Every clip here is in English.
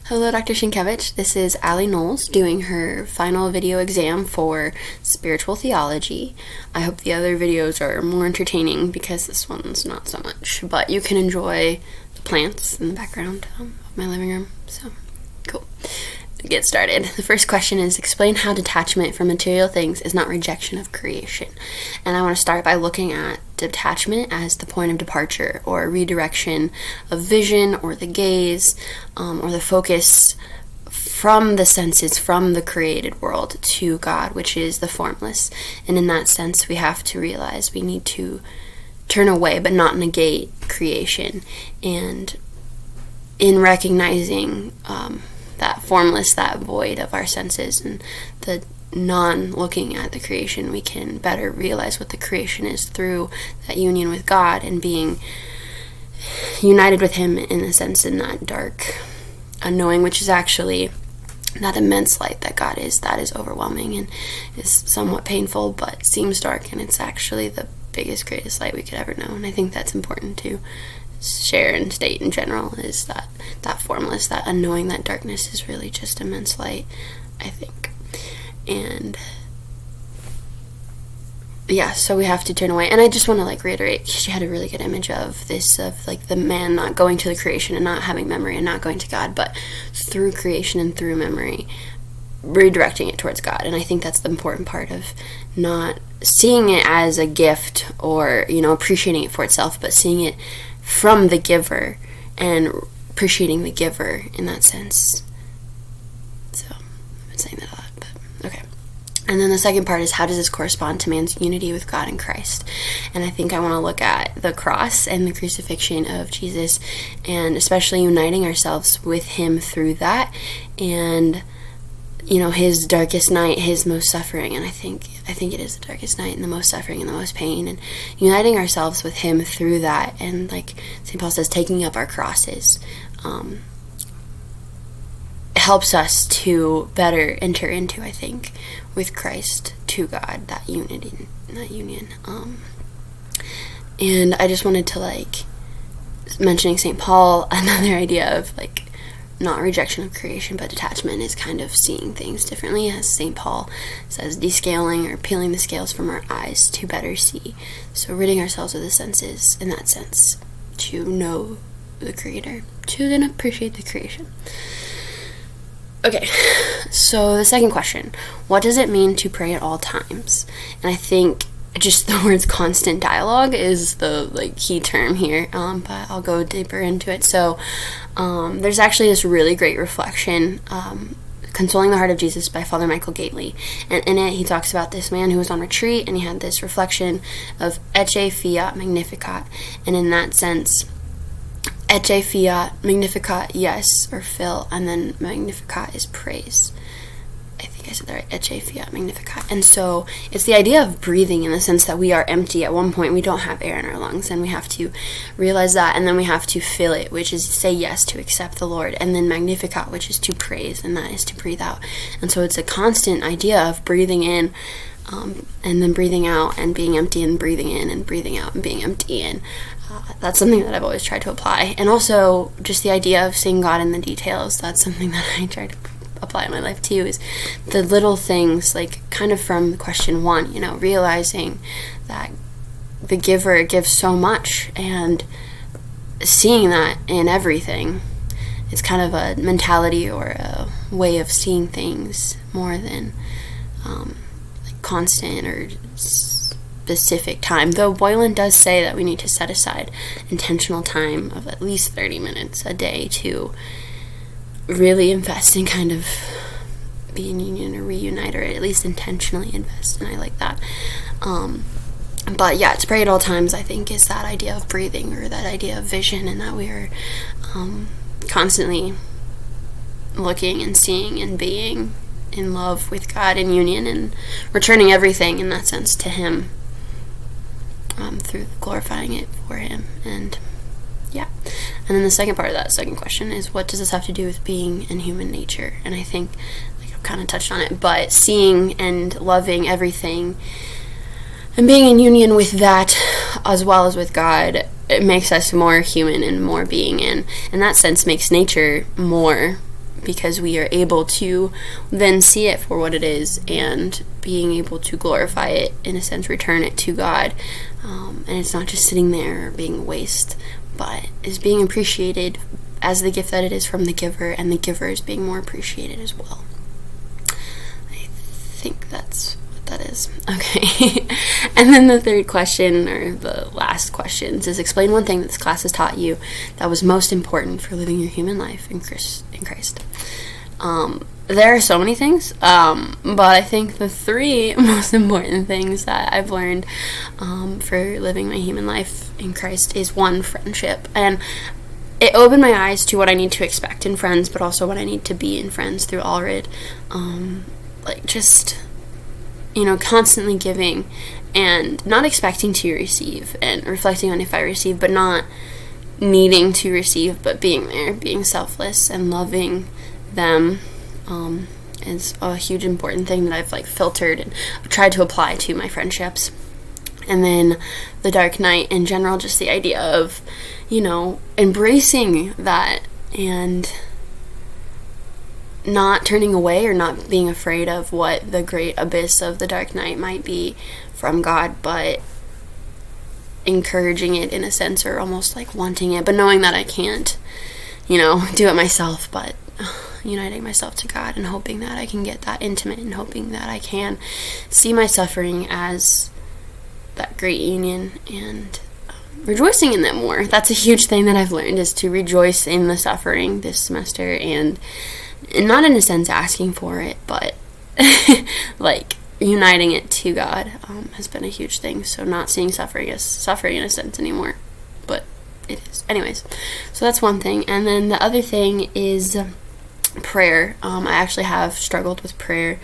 Hello, Dr. Sienkiewicz. This is Allie Knowles doing her final video exam for spiritual theology. I hope the other videos are more entertaining because this one's not so much, but you can enjoy the plants in the background of my living room. So, cool. Get started. The first question is, explain how detachment from material things is not rejection of creation. And I want to start by looking at detachment as the point of departure or redirection of vision or the gaze or the focus from the senses, from the created world to God, which is the formless. And in that sense, we have to realize we need to turn away but not negate creation. And in recognizing that formless, that void of our senses and the non-looking at the creation, we can better realize what the creation is through that union with God and being united with Him in a sense in that dark unknowing, which is actually that immense light that God is, that is overwhelming and is somewhat painful but seems dark, and it's actually the biggest, greatest light we could ever know. And I think that's important to share and state in general, is that formless, that unknowing, that darkness is really just immense light, I think. And yeah, so we have to turn away. And I just want to reiterate, she had a really good image of this, of the man not going to the creation and not having memory and not going to God, but through creation and through memory redirecting it towards God. And I think that's the important part of not seeing it as a gift or appreciating it for itself, but seeing it from the giver and appreciating the giver in that sense. So I've been saying that a lot, but okay. And then the second part is, how does this correspond to man's unity with God in Christ? And I think I want to look at the cross and the crucifixion of Jesus, and especially uniting ourselves with Him through that, and His darkest night, His most suffering. And I think it is the darkest night and the most suffering and the most pain, and uniting ourselves with Him through that. And like St. Paul says, taking up our crosses helps us to better enter into, I think, with Christ to God, that unity, that union. And I just wanted to mentioning St. Paul, another idea of not rejection of creation, but detachment is kind of seeing things differently, as St. Paul says, descaling or peeling the scales from our eyes to better see. So ridding ourselves of the senses in that sense to know the Creator, to then appreciate the creation. Okay, so the second question, what does it mean to pray at all times? And I think just the words constant dialogue is the key term here, but I'll go deeper into it. So there's actually this really great reflection, Consoling the Heart of Jesus by Father Michael Gately, and in it he talks about this man who was on retreat, and he had this reflection of Ecce Fiat Magnificat, and in that sense, Ecce Fiat Magnificat, yes, or fill, and then Magnificat is praise. I think I said that right, Ecce Fiat Magnificat. And so it's the idea of breathing in the sense that we are empty. At one point we don't have air in our lungs, and we have to realize that, and then we have to fill it, which is to say yes, to accept the Lord, and then Magnificat, which is to praise, and that is to breathe out. And so it's a constant idea of breathing in and then breathing out, and being empty and breathing in, and breathing out and being empty. And that's something that I've always tried to apply. And also just the idea of seeing God in the details, that's something that I try to apply in my life too, is the little things, kind of from question one, realizing that the giver gives so much, and seeing that in everything. It's kind of a mentality or a way of seeing things more than constant or specific time, though Boylan does say that we need to set aside intentional time of at least 30 minutes a day to really invest in kind of be in union or reunite, or at least intentionally invest, and I like that. But yeah, to pray at all times, I think, is that idea of breathing, or that idea of vision, and that we are constantly looking and seeing and being in love with God in union, and returning everything in that sense to Him through glorifying it for Him. And yeah. And then the second part of that second question is, what does this have to do with being in human nature? And I think I've kind of touched on it, but seeing and loving everything and being in union with that as well as with God, it makes us more human and more being, and in that sense makes nature more because we are able to then see it for what it is, and being able to glorify it, in a sense, return it to God. And it's not just sitting there being a waste, but is being appreciated as the gift that it is from the giver, and the giver is being more appreciated as well. I think that's what that is. Okay. And then the third question, or the last questions, is explain one thing that this class has taught you that was most important for living your human life in Christ. There are so many things, but I think the three most important things that I've learned for living my human life in Christ is, one, friendship. And it opened my eyes to what I need to expect in friends, but also what I need to be in friends through Allred. Constantly giving and not expecting to receive, and reflecting on if I receive, but not needing to receive, but being there, being selfless and loving them is a huge important thing that I've filtered and tried to apply to my friendships. And then the dark night in general, just the idea of, embracing that and not turning away or not being afraid of what the great abyss of the dark night might be from God, but encouraging it in a sense, or almost wanting it, but knowing that I can't, do it myself, but uniting myself to God and hoping that I can get that intimate, and hoping that I can see my suffering as that great union, and rejoicing in that more. That's a huge thing that I've learned, is to rejoice in the suffering this semester, and not in a sense asking for it, but uniting it to God has been a huge thing. So not seeing suffering as suffering in a sense anymore, but it is. Anyways, so that's one thing. And then the other thing is prayer. I actually have struggled with prayer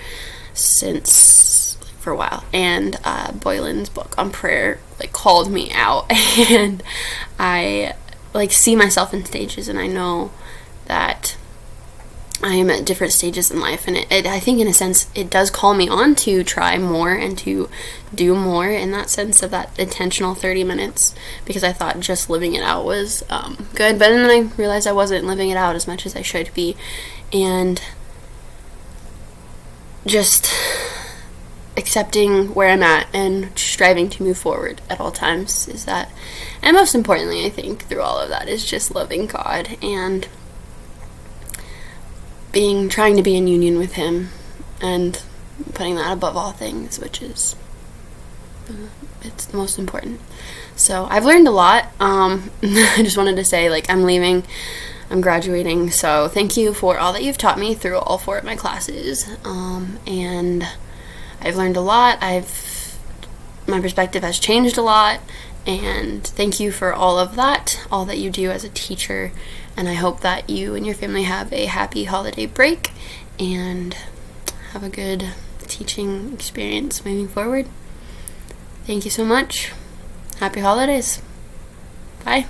for a while, and Boylan's book on prayer called me out, and I see myself in stages, and I know that I am at different stages in life, and I think in a sense it does call me on to try more and to do more, in that sense of that intentional 30 minutes, because I thought just living it out was good, but then I realized I wasn't living it out as much as I should be, and just accepting where I'm at and striving to move forward at all times is that. And most importantly, I think through all of that is just loving God and trying to be in union with Him, and putting that above all things, which is it's the most important. So I've learned a lot. I just wanted to say, I'm leaving, I'm graduating, so thank you for all that you've taught me through all 4 of my classes, and I've learned a lot. My perspective has changed a lot, and thank you for all of that, all that you do as a teacher, and I hope that you and your family have a happy holiday break and have a good teaching experience moving forward. Thank you so much. Happy holidays. Bye.